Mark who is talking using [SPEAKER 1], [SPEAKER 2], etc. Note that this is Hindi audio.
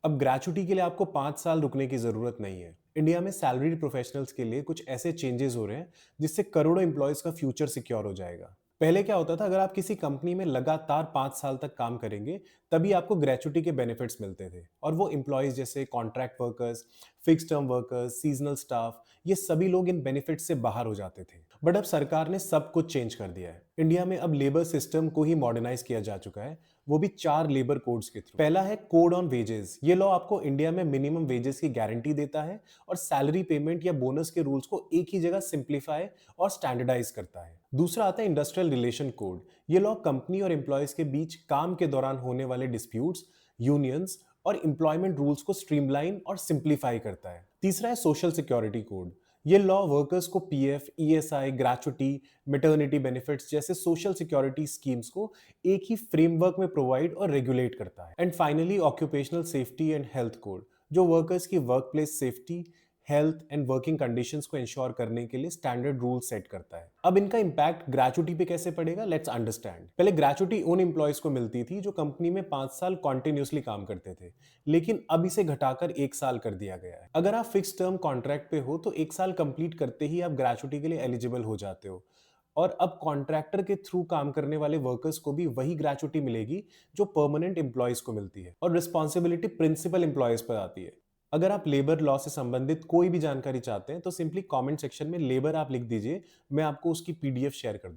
[SPEAKER 1] अब ग्रेचुटी के लिए आपको 5 साल रुकने की जरूरत नहीं है। इंडिया में सैलरीड प्रोफेशनल्स के लिए कुछ ऐसे चेंजेस हो रहे हैं जिससे करोड़ों एम्प्लॉयज का फ्यूचर सिक्योर हो जाएगा। पहले क्या होता था, अगर आप किसी कंपनी में लगातार 5 साल तक काम करेंगे तभी आपको ग्रेचुटी के बेनिफिट्स मिलते थे, और वो एम्प्लॉयज जैसे contract workers, fix term workers, seasonal staff, ये सभी लोग इन बेनिफिट्स से बाहर हो जाते थे। बट अब सरकार ने सब कुछ चेंज कर दिया है। इंडिया में अब लेबर सिस्टम को ही मॉडर्नाइज किया जा चुका है, वो भी 4 लेबर कोड्स के थ्रू। पहला है कोड ऑन वेजेस। ये लॉ आपको इंडिया में मिनिमम वेजेस की गारंटी देता है और सैलरी पेमेंट या बोनस के रूल्स को एक ही जगह सिंप्लीफाई और स्टैंडर्डाइज करता है। दूसरा आता है इंडस्ट्रियल रिलेशन कोड। ये लॉ कंपनी और एम्प्लॉयज के बीच काम के दौरान होने वाले डिस्प्यूट्स, यूनियंस और एम्प्लॉयमेंट रूल्स को स्ट्रीमलाइन और सिंप्लीफाई करता है। तीसरा है सोशल सिक्योरिटी कोड। ये लॉ वर्कर्स को PF, ESI, gratuity, maternity benefits जैसे सोशल सिक्योरिटी स्कीम्स को एक ही फ्रेमवर्क में प्रोवाइड और रेगुलेट करता है। And finally occupational safety and health code, जो वर्कर्स की work place safety, health and working conditions को इंश्योर करने के लिए स्टैंडर्ड रूल सेट करता है। अब इनका इंपैक्ट ग्रेचुटी पे कैसे पड़ेगा, लेट्स अंडरस्टैंड। पहले ग्रेचुटी उन एम्प्लॉयज को मिलती थी जो कंपनी में 5 साल कॉन्टिन्यूसली काम करते थे, लेकिन अब इसे घटाकर 1 साल कर दिया गया है। अगर आप फिक्स टर्म कॉन्ट्रैक्ट पे हो तो 1 साल कंप्लीट करते ही आप ग्रेचुटी के लिए एलिजिबल हो जाते हो। और अब कॉन्ट्रैक्टर के थ्रू काम करने वाले वर्कर्स को भी वही ग्रेचुटी मिलेगी जो परमानेंट एम्प्लॉयज को मिलती है, और रिस्पॉन्सिबिलिटी प्रिंसिपल एम्प्लॉयज पर आती है। अगर आप लेबर लॉ से संबंधित कोई भी जानकारी चाहते हैं तो सिंपली कमेंट सेक्शन में लेबर आप लिख दीजिए, मैं आपको उसकी पीडीएफ शेयर कर दूंगा।